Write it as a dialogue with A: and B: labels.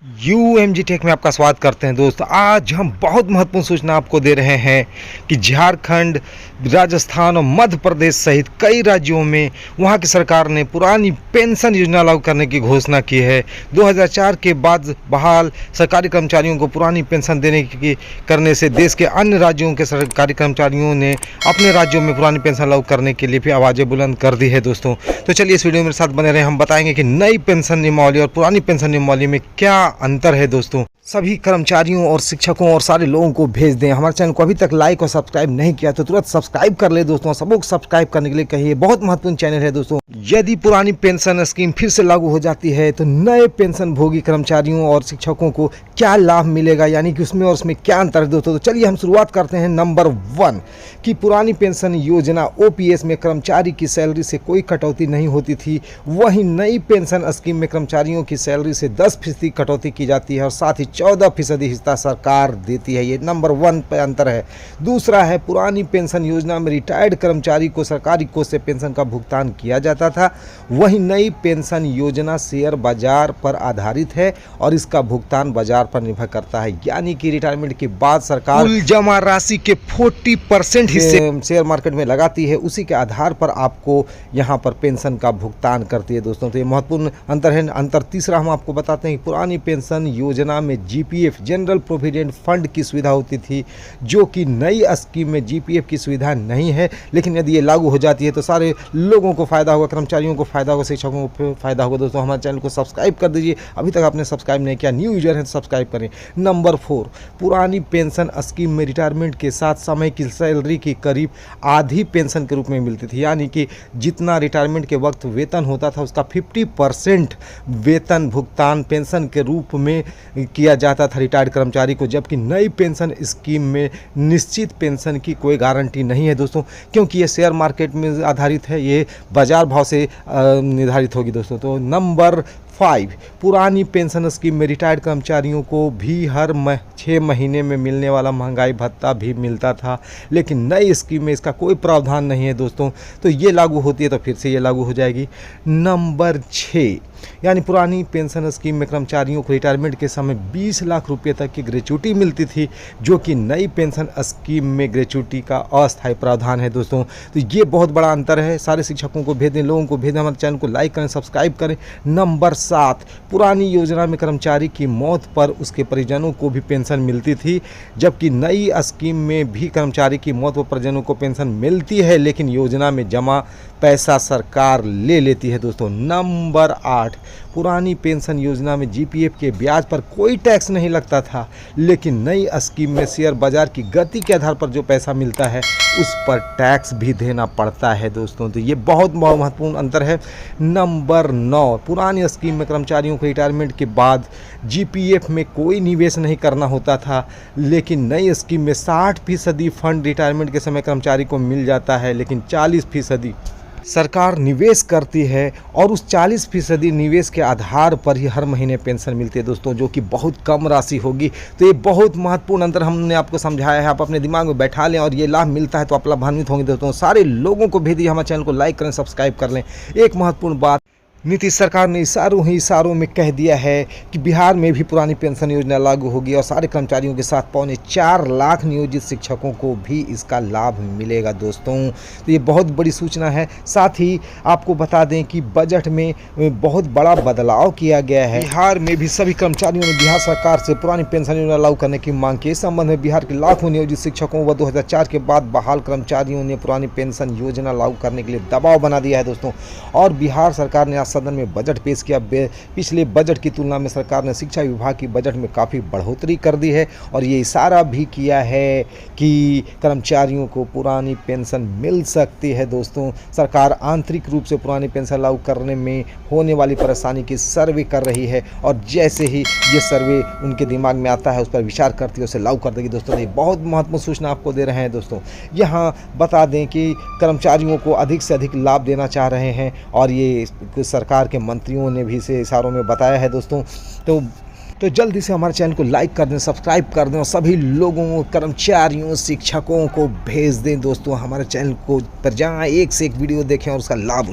A: UMG take में आपका स्वागत करते हैं दोस्त। आज हम बहुत महत्वपूर्ण सूचना आपको दे रहे हैं कि झारखंड, राजस्थान और मध्य प्रदेश सहित कई राज्यों में वहां की सरकार ने पुरानी पेंशन योजना लागू करने की घोषणा की है। 2004 के बाद बहाल सरकारी कर्मचारियों को पुरानी पेंशन देने की करने से देश के अन्य राज्यों के सरकारी कर्मचारियों ने अपने राज्यों में पुरानी पेंशन लागू करने के लिए भी आवाज़ें बुलंद कर दी है दोस्तों। तो चलिए इस वीडियो में मेरे साथ बने रहे, हम बताएंगे कि नई पेंशन नियमावली और पुरानी पेंशन नियमावली में क्या अंतर है दोस्तों। सभी कर्मचारियों और शिक्षकों और सारे लोगों को भेज दें। हमारे चैनल को अभी तक लाइक और सब्सक्राइब नहीं किया तो तुरंत सब्सक्राइब कर ले दोस्तों। सबको सब्सक्राइब करने के लिए कहिए, बहुत महत्वपूर्ण चैनल है दोस्तों। यदि पुरानी पेंशन स्कीम फिर से लागू हो जाती है तो नए पेंशन भोगी कर्मचारियों और शिक्षकों को क्या लाभ मिलेगा, यानी कि उसमें और उसमें क्या अंतर है दोस्तों। तो चलिए हम शुरुआत करते हैं। नंबर 1 कि पुरानी पेंशन योजना OPS में कर्मचारी की सैलरी से कोई कटौती नहीं होती थी, वहीं नई पेंशन स्कीम में कर्मचारियों की सैलरी से 10% कटौती की जाती है और साथ ही 14% हिस्सा सरकार देती है। ये नंबर 1 पर अंतर है। दूसरा है, पुरानी पेंशन योजना में रिटायर्ड कर्मचारी को सरकारी कोष से पेंशन का भुगतान किया जाता था, वहीं नई पेंशन योजना शेयर बाजार पर आधारित है और इसका भुगतान बाजार पर निर्भर करता है, यानी कि रिटायरमेंट के बाद सरकार कुल जमा राशि के 40% हिस्से शेयर मार्केट में लगाती है, उसी के आधार पर आपको यहाँ पर पेंशन का भुगतान करती है दोस्तों। तो ये महत्वपूर्ण अंतर है। अंतर तीसरा हम आपको बताते हैं कि पुरानी पेंशन योजना में GPF जनरल प्रोविडेंट फंड की सुविधा होती थी, जो कि नई स्कीम में GPF की सुविधा नहीं है। लेकिन यदि ये लागू हो जाती है तो सारे लोगों को फायदा होगा, कर्मचारियों को फायदा होगा, शिक्षकों को फायदा होगा दोस्तों। हमारे चैनल को सब्सक्राइब कर दीजिए, अभी तक आपने सब्सक्राइब नहीं किया, न्यू यूजर है तो सब्सक्राइब करें। नंबर 4, पुरानी पेंशन स्कीम में रिटायरमेंट के साथ समय की सैलरी की करीब आधी पेंशन के रूप में मिलती थी, यानी कि जितना रिटायरमेंट के वक्त वेतन होता था उसका 50% वेतन भुगतान पेंशन के रूप में किया जाता था रिटायर्ड कर्मचारी को। जबकि नई पेंशन स्कीम में निश्चित पेंशन की कोई गारंटी नहीं है दोस्तों, क्योंकि ये शेयर मार्केट में आधारित है, ये बाजार भाव से निर्धारित होगी दोस्तों। तो नंबर 5, पुरानी पेंशन स्कीम में रिटायर्ड कर्मचारियों को भी हर 6 महीने में मिलने वाला महंगाई भत्ता भी मिलता था, लेकिन नई स्कीम में इसका कोई प्रावधान नहीं है दोस्तों। तो ये लागू होती है तो फिर से ये लागू हो जाएगी। नंबर 6, यानी पुरानी पेंशन स्कीम में कर्मचारियों को रिटायरमेंट के समय 20 लाख रुपये तक की ग्रेच्युटी मिलती थी, जो कि नई पेंशन स्कीम में ग्रेच्युटी का अस्थायी प्रावधान है दोस्तों। तो ये बहुत बड़ा अंतर है। सारे शिक्षकों को भेजें, लोगों को भेजें, हमारे चैनल को लाइक करें, सब्सक्राइब करें। नंबर 7, पुरानी योजना में कर्मचारी की मौत पर उसके परिजनों को भी पेंशन मिलती थी, जबकि नई स्कीम में भी कर्मचारी की मौत पर परिजनों को पेंशन मिलती है, लेकिन योजना में जमा पैसा सरकार ले लेती है दोस्तों। नंबर 8, पुरानी पेंशन योजना में GPF के ब्याज पर कोई टैक्स नहीं लगता था, लेकिन नई स्कीम में शेयर बाजार की गति के आधार पर जो पैसा मिलता है उस पर टैक्स भी देना पड़ता है दोस्तों। तो ये बहुत महत्वपूर्ण अंतर है। नंबर 9, पुरानी स्कीम में कर्मचारियों को रिटायरमेंट के बाद GPF में कोई निवेश नहीं करना होता था, लेकिन नई स्कीम में 60% फंड रिटायरमेंट के समय कर्मचारी को मिल जाता है, लेकिन 40% सरकार निवेश करती है और उस 40% निवेश के आधार पर ही हर महीने पेंशन मिलती है दोस्तों, जो कि बहुत कम राशि होगी। तो ये बहुत महत्वपूर्ण अंतर हमने आपको समझाया है, आप अपने दिमाग में बैठा लें और ये लाभ मिलता है तो आप लाभान्वित होंगे दोस्तों। सारे लोगों को भेजिए, हमारे चैनल को लाइक करें, सब्सक्राइब कर लें। एक महत्वपूर्ण बात, नीतीश सरकार ने इशारों में कह दिया है कि बिहार में भी पुरानी पेंशन योजना लागू होगी और सारे कर्मचारियों के साथ 4.25 लाख नियोजित शिक्षकों को भी इसका लाभ मिलेगा दोस्तों। तो ये बहुत बड़ी सूचना है। साथ ही आपको बता दें कि बजट में बहुत बड़ा बदलाव किया गया है। बिहार में भी सभी कर्मचारियों ने बिहार सरकार से पुरानी पेंशन योजना लागू करने की मांग की। इस संबंध में बिहार के लाखों नियोजित शिक्षकों व 2004 के बाद बहाल कर्मचारियों ने पुरानी पेंशन योजना लागू करने के लिए दबाव बना दिया है दोस्तों। और बिहार सरकार ने सदन में बजट पेश किया। पिछले बजट की तुलना में सरकार ने शिक्षा विभाग की बजट में काफ़ी बढ़ोतरी कर दी है और ये इशारा भी किया है कि कर्मचारियों को पुरानी पेंशन मिल सकती है दोस्तों। सरकार आंतरिक रूप से पुरानी पेंशन लागू करने में होने वाली परेशानी की सर्वे कर रही है और जैसे ही ये सर्वे उनके दिमाग में आता है उस पर विचार करती है, उसे लागू कर देगी दोस्तों। ये बहुत महत्वपूर्ण सूचना आपको दे रहे हैं दोस्तों। यहाँ बता दें कि कर्मचारियों को अधिक से अधिक लाभ देना चाह रहे हैं और ये सरकार के मंत्रियों ने भी इसे इशारों में बताया है दोस्तों। तो जल्दी से हमारे चैनल को लाइक कर दें, सब्सक्राइब कर दें और सभी लोगों, कर्मचारियों, शिक्षकों को भेज दें दोस्तों। हमारे चैनल को पर जहाँ एक से एक वीडियो देखें और उसका लाभ